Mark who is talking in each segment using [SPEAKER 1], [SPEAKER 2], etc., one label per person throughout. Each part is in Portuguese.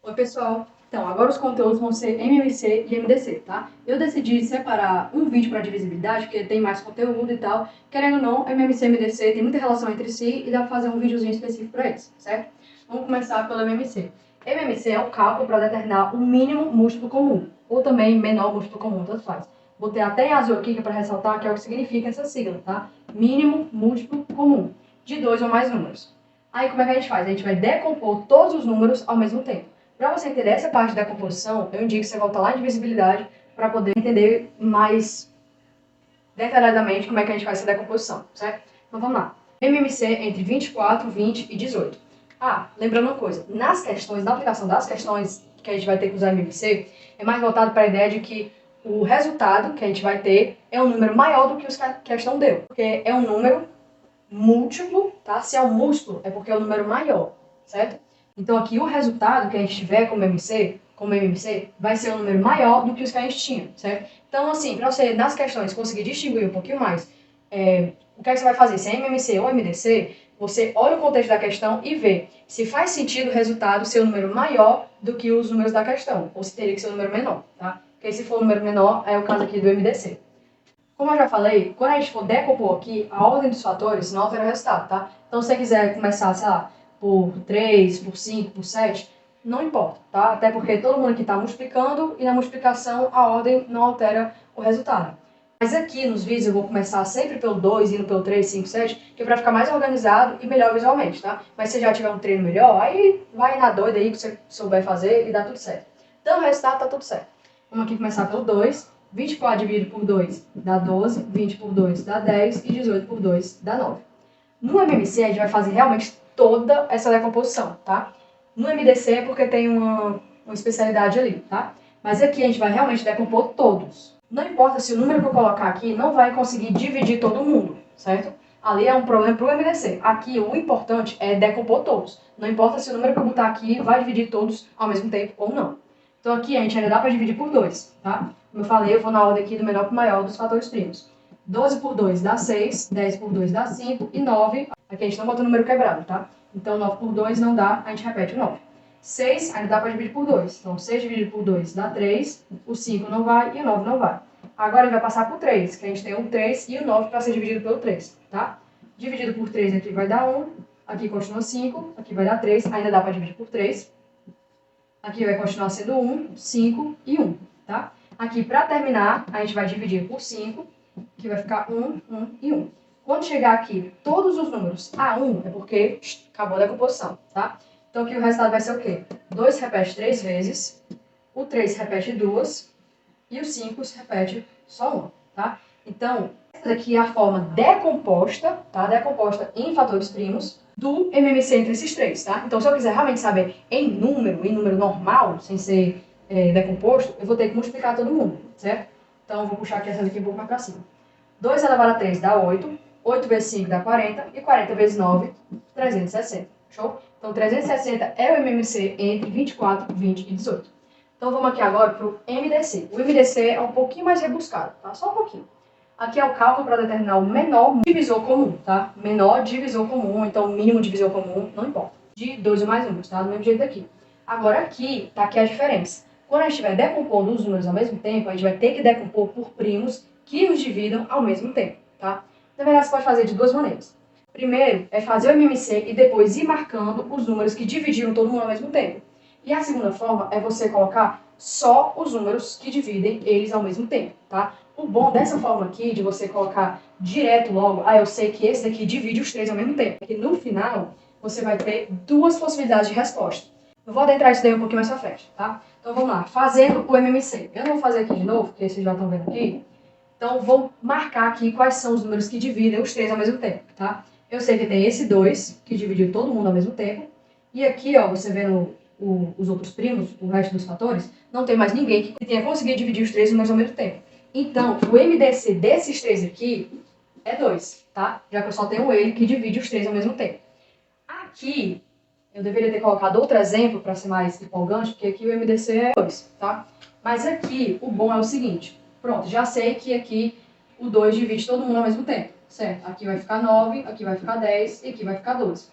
[SPEAKER 1] Oi, pessoal. Então, agora os conteúdos vão ser MMC e MDC, tá? Eu decidi separar um vídeo para divisibilidade, porque tem mais conteúdo e tal. Querendo ou não, MMC e MDC tem muita relação entre si e dá para fazer um videozinho específico para eles, certo? Vamos começar pelo MMC. MMC é o cálculo para determinar o mínimo múltiplo comum, ou também menor múltiplo comum, tanto faz. Botei até em azul aqui para ressaltar que é o que significa essa sigla, tá? Mínimo múltiplo comum, de 2 ou mais números. Aí como é que a gente faz? A gente vai decompor todos os números ao mesmo tempo. Para você entender essa parte da composição, eu indico que você volta lá em divisibilidade para poder entender mais detalhadamente como é que a gente faz essa decomposição, certo? Então vamos lá. MMC entre 24, 20 e 18. Ah, lembrando uma coisa, nas questões, na aplicação das questões que a gente vai ter que usar MMC, é mais voltado para a ideia de que o resultado que a gente vai ter é um número maior do que a questão deu, porque é um número múltiplo, tá? Se é um múltiplo, é porque é um número maior, certo? Então aqui o resultado que a gente tiver como MMC, vai ser um número maior do que os que a gente tinha, certo? Então assim, para você nas questões conseguir distinguir um pouquinho mais o que é que você vai fazer, se é MMC ou MDC, você olha o contexto da questão e vê se faz sentido o resultado ser um número maior do que os números da questão, ou se teria que ser um número menor, tá? Porque se for um número menor, é o caso aqui do MDC. Como eu já falei, quando a gente for decompor aqui, a ordem dos fatores não altera o resultado, tá? Então, se você quiser começar, sei lá, por 3, por 5, por 7, não importa, tá? Até porque todo mundo aqui está multiplicando e na multiplicação a ordem não altera o resultado. Mas aqui nos vídeos eu vou começar sempre pelo 2, indo pelo 3, 5, 7, que é para ficar mais organizado e melhor visualmente, tá? Mas se já tiver um treino melhor, aí vai na doida aí que você souber fazer e dá tudo certo. Então o resultado tá tudo certo. Vamos aqui começar pelo 2. 24 dividido por 2 dá 12, 20 por 2 dá 10 e 18 por 2 dá 9. No MMC a gente vai fazer realmente toda essa decomposição, tá? No MDC é porque tem uma especialidade ali, tá? Mas aqui a gente vai realmente decompor todos. Não importa se o número que eu colocar aqui não vai conseguir dividir todo mundo, certo? Ali é um problema para o MDC. Aqui o importante é decompor todos. Não importa se o número que eu botar aqui vai dividir todos ao mesmo tempo ou não. Então aqui a gente ainda dá para dividir por 2, tá? Como eu falei, eu vou na ordem aqui do menor para o maior dos fatores primos. 12 por 2 dá 6, 10 por 2 dá 5 e 9, aqui a gente não botou o número quebrado, tá? Então 9 por 2 não dá, a gente repete o 9. 6 ainda dá para dividir por 2, então 6 dividido por 2 dá 3, o 5 não vai e o 9 não vai. Agora ele vai passar por 3, que a gente tem o 3 e o 9 para ser dividido pelo 3, tá? Dividido por 3 aqui vai dar 1, aqui continua 5, aqui vai dar 3, ainda dá para dividir por 3. Aqui vai continuar sendo 1, 5 e 1, tá? Aqui, para terminar, a gente vai dividir por 5, que vai ficar 1, 1 e 1. Quando chegar aqui, todos os números a 1, é porque acabou a decomposição, tá? Então, aqui o resultado vai ser o quê? 2 se repete 3 vezes, o 3 se repete 2 e o 5 se repete só 1, tá? Então, essa aqui é a forma decomposta, tá? Decomposta em fatores primos do MMC entre esses três, tá? Então, se eu quiser realmente saber em número normal, sem ser decomposto, eu vou ter que multiplicar todo mundo, certo? Então, eu vou puxar aqui essa daqui um pouco mais para cima. 2 elevado a 3 dá 8, 8 vezes 5 dá 40, e 40 vezes 9, 360. Show? Então, 360 é o MMC entre 24, 20 e 18. Então, vamos aqui agora para o MDC. O MDC é um pouquinho mais rebuscado, tá? Só um pouquinho. Aqui é o cálculo para determinar o menor divisor comum, tá? Menor divisor comum, então mínimo divisor comum, não importa. De 2 ou mais números, tá? Do mesmo jeito daqui. Agora aqui, tá aqui a diferença. Quando a gente estiver decompondo os números ao mesmo tempo, a gente vai ter que decompor por primos que os dividam ao mesmo tempo, tá? Na verdade, você pode fazer de duas maneiras. Primeiro, é fazer o MMC e depois ir marcando os números que dividiram todo mundo ao mesmo tempo. E a segunda forma é você colocar só os números que dividem eles ao mesmo tempo, tá? O bom dessa forma aqui, de você colocar direto logo, eu sei que esse daqui divide os três ao mesmo tempo, é que no final você vai ter duas possibilidades de resposta. Eu vou adentrar isso daí um pouquinho mais pra frente, tá? Então vamos lá, fazendo o MMC. Eu não vou fazer aqui de novo, porque vocês já estão vendo aqui. Então vou marcar aqui quais são os números que dividem os três ao mesmo tempo, tá? Eu sei que tem esse 2, que dividiu todo mundo ao mesmo tempo. E aqui, ó, você vendo os outros primos, o resto dos fatores, não tem mais ninguém que tenha conseguido dividir os três números ao mesmo tempo. Então, o MDC desses três aqui é 2, tá? Já que eu só tenho ele que divide os três ao mesmo tempo. Aqui, eu deveria ter colocado outro exemplo para ser mais empolgante, porque aqui o MDC é 2, tá? Mas aqui, o bom é o seguinte. Pronto, já sei que aqui o 2 divide todo mundo ao mesmo tempo, certo? Aqui vai ficar 9, aqui vai ficar 10 e aqui vai ficar 12.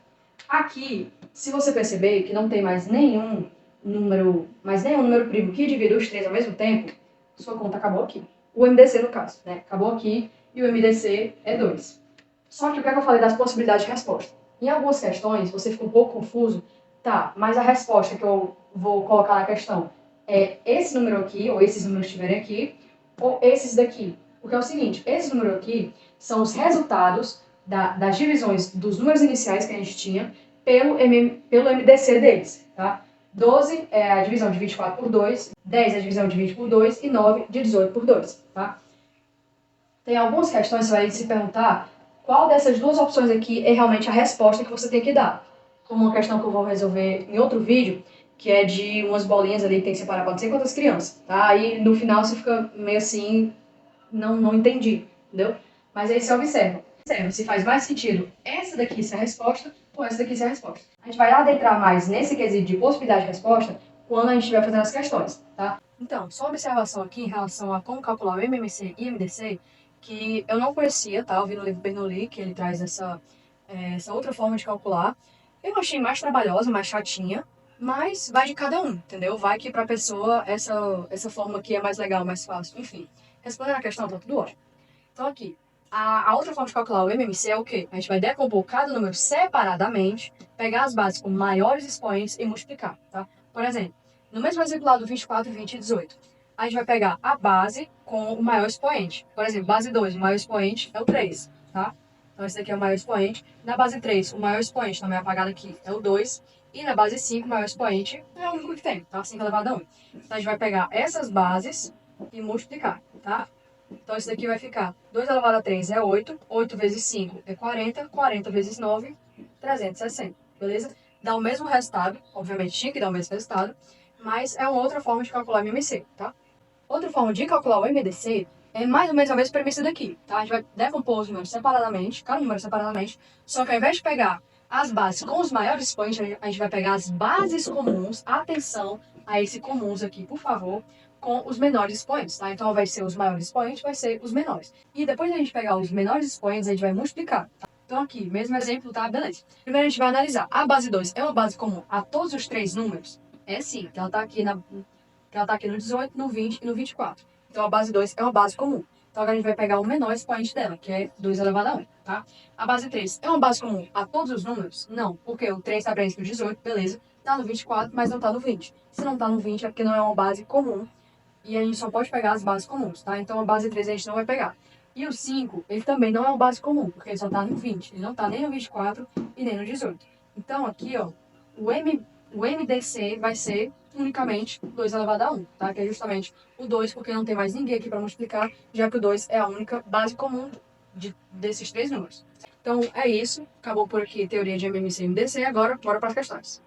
[SPEAKER 1] Aqui, se você perceber que não tem mais nenhum número, mas nem um número primo que divida os três ao mesmo tempo, sua conta acabou aqui. O MDC, no caso, né? Acabou aqui e o MDC é 2. Só que o que é que eu falei das possibilidades de resposta? Em algumas questões, você fica um pouco confuso, tá, mas a resposta que eu vou colocar na questão é esse número aqui, ou esses números que estiverem aqui, ou esses daqui. Porque é o seguinte, esses números aqui são os resultados das divisões dos números iniciais que a gente tinha pelo MDC deles, tá? 12 é a divisão de 24 por 2, 10 é a divisão de 20 por 2 e 9 de 18 por 2, tá? Tem algumas questões que você vai se perguntar qual dessas duas opções aqui é realmente a resposta que você tem que dar. Como uma questão que eu vou resolver em outro vídeo, que é de umas bolinhas ali que tem que separar para não sei quantas crianças, tá? Aí no final você fica meio assim, não entendi, entendeu? Mas aí você observa se faz mais sentido essa daqui ser a resposta ou essa daqui ser a resposta. A gente vai adentrar mais nesse quesito de possibilidade de resposta quando a gente estiver fazendo as questões, tá? Então, só uma observação aqui em relação a como calcular o MMC e MDC, que eu não conhecia, tá? Eu vi no livro Bernoulli, que ele traz essa outra forma de calcular. Eu achei mais trabalhosa, mais chatinha, mas vai de cada um, entendeu? Vai que pra pessoa essa forma aqui é mais legal, mais fácil, enfim. Respondendo a questão, tá tudo ótimo. Então aqui, a outra forma de calcular o MMC é o quê? A gente vai decompor cada número separadamente, pegar as bases com maiores expoentes e multiplicar, tá? Por exemplo, no mesmo exemplo lá do 24, 20 e 18, a gente vai pegar a base com o maior expoente. Por exemplo, base 2, o maior expoente é o 3, tá? Então esse daqui é o maior expoente. Na base 3, o maior expoente, também apagado aqui, é o 2. E na base 5, o maior expoente é o único que tem, tá? 5 elevado a 1. Então a gente vai pegar essas bases e multiplicar, tá? Então, isso daqui vai ficar 2 elevado a 3 é 8, 8 vezes 5 é 40, 40 vezes 9, 360, beleza? Dá o mesmo resultado, obviamente tinha que dar o mesmo resultado, mas é uma outra forma de calcular o MMC, tá? Outra forma de calcular o MDC é mais ou menos a mesma premissa daqui, tá? A gente vai decompor os números separadamente, cada número separadamente, só que ao invés de pegar as bases com os maiores expoentes, a gente vai pegar as bases comuns, atenção a esse comuns aqui, por favor, com os menores expoentes, tá? Então, ao invés de ser os maiores expoentes, vai ser os menores. E depois de a gente pegar os menores expoentes, a gente vai multiplicar, tá? Então, aqui, mesmo exemplo, tá? Beleza. Primeiro, a gente vai analisar. A base 2 é uma base comum a todos os três números? É sim, que ela tá aqui no 18, no 20 e no 24. Então, a base 2 é uma base comum. Então, agora a gente vai pegar o menor expoente dela, que é 2 elevado a 1, tá? A base 3 é uma base comum a todos os números? Não, porque o 3 está presente no 18, beleza. Tá no 24, mas não tá no 20. Se não tá no 20, é porque não é uma base comum. E a gente só pode pegar as bases comuns, tá? Então, a base 3 a gente não vai pegar. E o 5, ele também não é uma base comum, porque ele só tá no 20. Ele não tá nem no 24 e nem no 18. Então, aqui, ó, o MDC vai ser unicamente 2 elevado a 1, tá? Que é justamente o 2, porque não tem mais ninguém aqui para multiplicar, já que o 2 é a única base comum desses três números. Então, é isso. Acabou por aqui a teoria de MMC e MDC. Agora, bora para as questões.